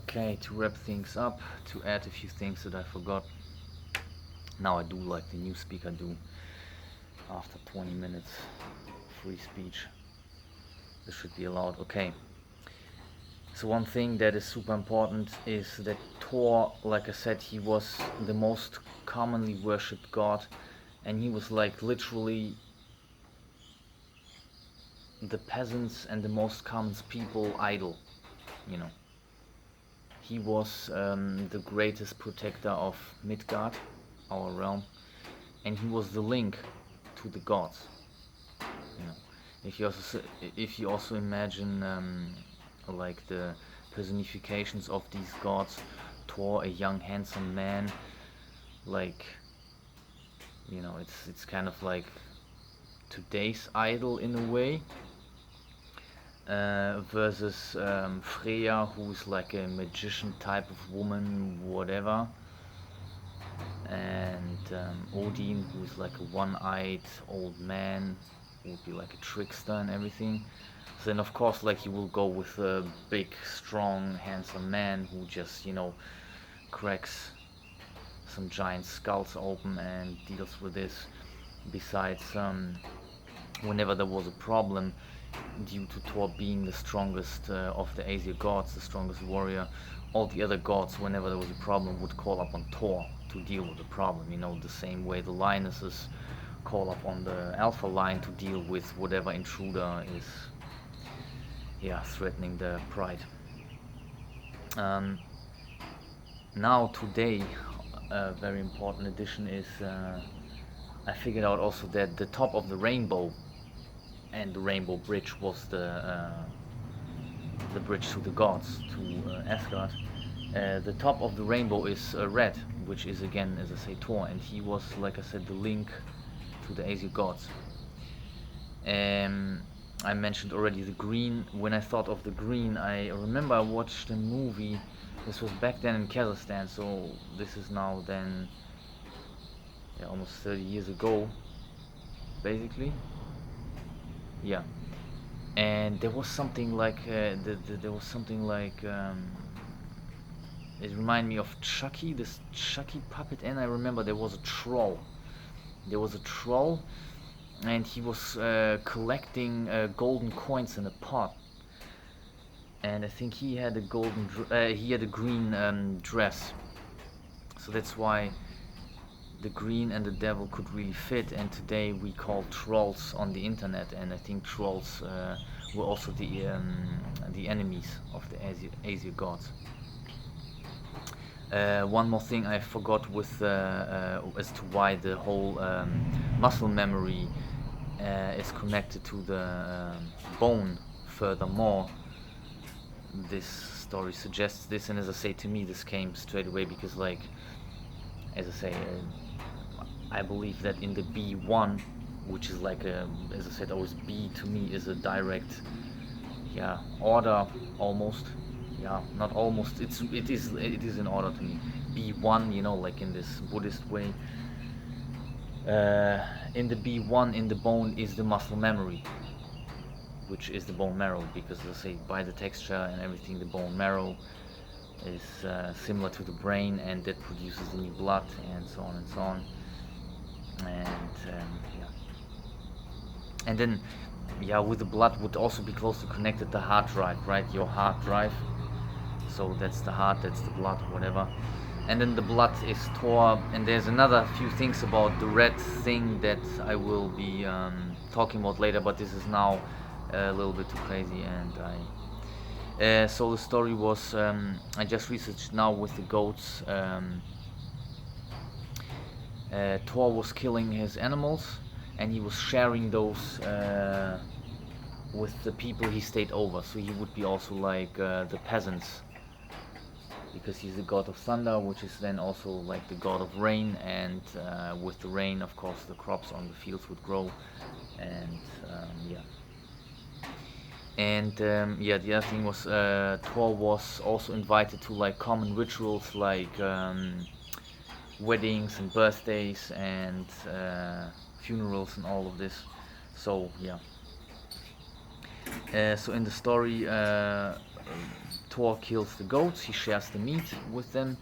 Okay, to wrap things up, to add a few things that I forgot. Now I do like the new speak I do after 20 minutes free speech. This should be allowed. Okay. So one thing that is super important is that Thor, like I said, he was the most commonly worshipped god, and he was like literally the peasants and the most common people idol, you know. He was the greatest protector of Midgard, our realm, and he was the link to the gods. You know, if you also imagine like the personifications of these gods, Thor, a young handsome man, like, you know, it's kind of like today's idol in a way. Versus Freya, who's like a magician type of woman, whatever, and Odin, who's like a one-eyed old man, who would be like a trickster and everything. So then, of course, like you will go with a big, strong, handsome man who just, you know, cracks some giant skulls open and deals with this. Besides, whenever there was a problem, due to Thor being the strongest of the Aesir gods, the strongest warrior, all the other gods, whenever there was a problem, would call upon Thor to deal with the problem. You know, the same way the lionesses call upon the alpha lion to deal with whatever intruder is, yeah, threatening their pride. Now today, a very important addition is I figured out also that the top of the rainbow and the rainbow bridge was the bridge to the gods, to Asgard. The top of the rainbow is red, which is again, as I say, Thor, and he was, like I said, the link to the Aesir gods. I mentioned already the green. When I thought of the green, I remember I watched a movie. This was back then in Kazakhstan, so this is now then, yeah, almost 30 years ago, basically. Yeah, and there was something like there was something like it reminded me of Chucky, this Chucky puppet, and I remember there was a troll. There was a troll, and he was collecting golden coins in a pot. And I think he had a he had a green dress, so that's why the green and the devil could really fit. And today we call trolls on the internet, and I think trolls were also the enemies of the Aesir gods. One more thing I forgot with as to why the whole muscle memory is connected to the bone. Furthermore, this story suggests this, and as I say, to me this came straight away because, like, as I say, I believe that in the B1, which is like a, as I said, always B to me is a direct, yeah, order almost. Yeah, not almost. It is in order to me. B1, you know, like in this Buddhist way. In the B1, in the bone is the muscle memory, which is the bone marrow, because as I say, by the texture and everything, the bone marrow is similar to the brain, and that produces the new blood, and so on and so on. And yeah, and then, yeah, with the blood would also be closely connected the hard drive, right? Your hard drive. So that's the heart, that's the blood, whatever. And then the blood is Thor. And there's another few things about the red thing that I will be talking about later, but this is now a little bit too crazy, and so the story was, I just researched now with the goats. Thor was killing his animals, and he was sharing those with the people he stayed over. So he would be also like the peasants, because he's the god of thunder, which is then also like the god of rain, and with the rain, of course, the crops on the fields would grow, and yeah. And yeah, the other thing was Thor was also invited to like common rituals like weddings and birthdays and funerals and all of this. So yeah. So in the story, Thor kills the goats, he shares the meat with them,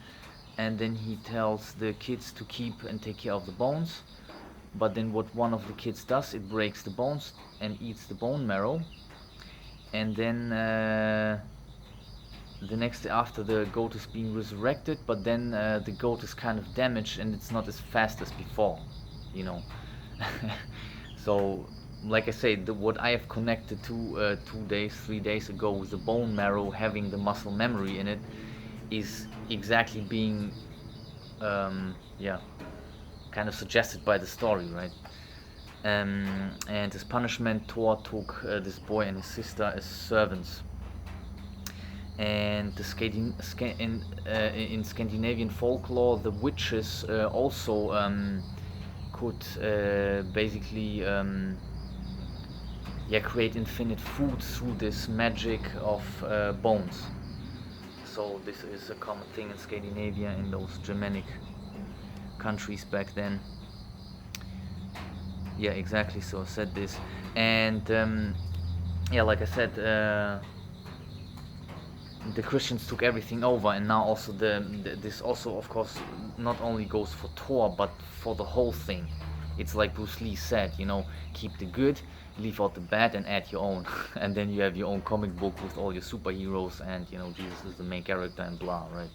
and then he tells the kids to keep and take care of the bones. But then what one of the kids does, it breaks the bones and eats the bone marrow. And then the next day after, the goat is being resurrected, but then the goat is kind of damaged and it's not as fast as before, you know. So, like I say, what I have connected to 2 days, 3 days ago with the bone marrow having the muscle memory in it is exactly being, yeah, kind of suggested by the story, right? And as punishment, Thor took this boy and his sister as servants. And in Scandinavian folklore, the witches also could basically create infinite food through this magic of bones. So this is a common thing in Scandinavia, in those Germanic countries back then. Yeah, exactly. So I said this, and like I said, the Christians took everything over, and now also this also, of course, not only goes for Thor but for the whole thing. It's like Bruce Lee said, you know, keep the good, leave out the bad, and add your own. And then you have your own comic book with all your superheroes, and you know Jesus is the main character and blah, right?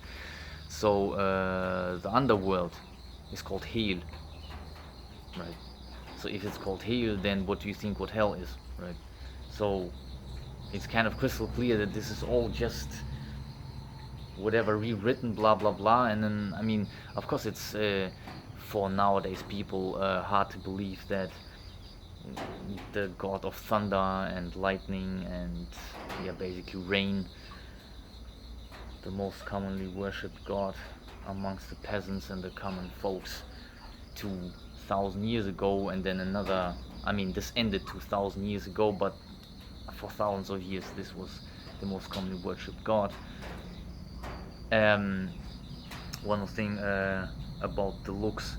So the underworld is called Hell, right? So if it's called Hell, then what do you think what hell is, right? So it's kind of crystal clear that this is all just whatever rewritten, blah blah blah. And then, I mean, of course, it's for nowadays people hard to believe that the god of thunder and lightning and basically rain, the most commonly worshipped god amongst the peasants and the common folks 2,000 years ago, and then another, I mean, this ended 2,000 years ago, but for thousands of years this was the most commonly worshipped god. One more thing about the looks,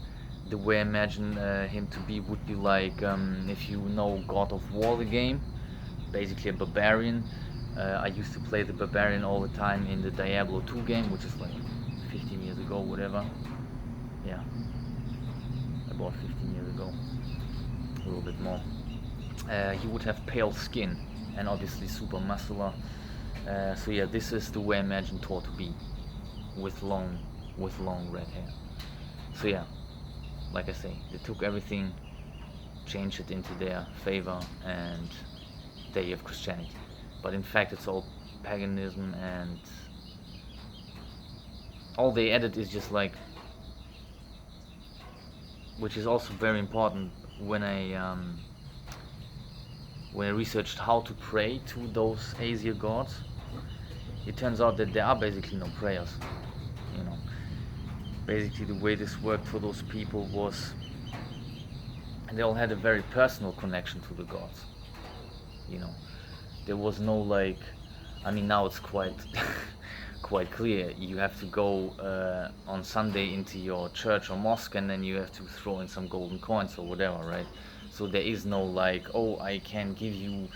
the way I imagine him to be would be like, if you know God of War, the game, basically a barbarian. I used to play the barbarian all the time in the Diablo 2 game, which is like 15 years ago, whatever. Yeah, about 15 years ago, a little bit more. He would have pale skin and obviously super muscular. So yeah, this is the way I imagine Thor to be, with long red hair. So yeah, like I say, they took everything, changed it into their favor, and there you have Christianity. But in fact, it's all paganism, and all they added is just like, which is also very important when I researched how to pray to those Aesir gods. It turns out that there are basically no prayers, you know. Basically the way this worked for those people was they all had a very personal connection to the gods, you know. There was no like, I mean, now it's quite quite clear. You have to go on Sunday into your church or mosque, and then you have to throw in some golden coins or whatever, right? So there is no like, oh, I can give you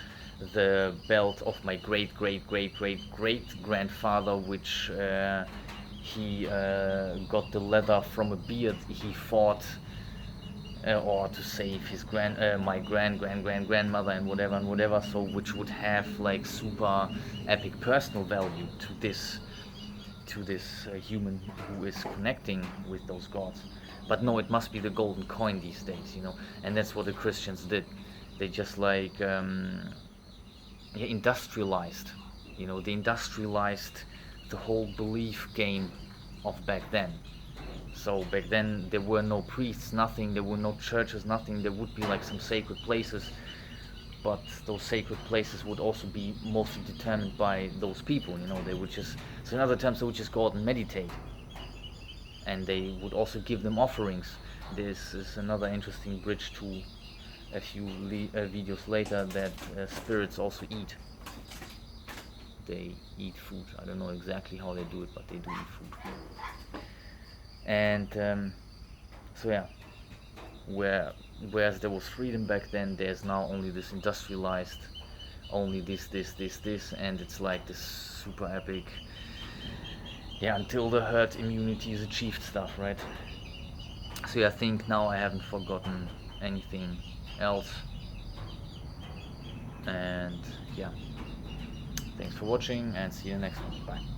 the belt of my great grandfather, which he got the leather from a beard he fought, or to save his my grandmother and whatever. So which would have like super epic personal value to this human who is connecting with those gods. But no, it must be the golden coin these days, you know. And that's what the Christians did. They just like industrialized, you know. They industrialized the whole belief game of back then. So back then there were no priests, nothing. There were no churches, nothing. There would be like some sacred places, but those sacred places would also be mostly determined by those people, you know. They would just, so in other terms, they would just go out and meditate, and they would also give them offerings. This is another interesting bridge to a few videos later, that spirits also eat. They eat food. I don't know exactly how they do it, but they do eat food. And so yeah, whereas there was freedom back then, there's now only this industrialized only this, and it's like this super epic, yeah, until the herd immunity is achieved stuff, right? So yeah, I think now I haven't forgotten anything else, and yeah, thanks for watching and see you next one. Bye.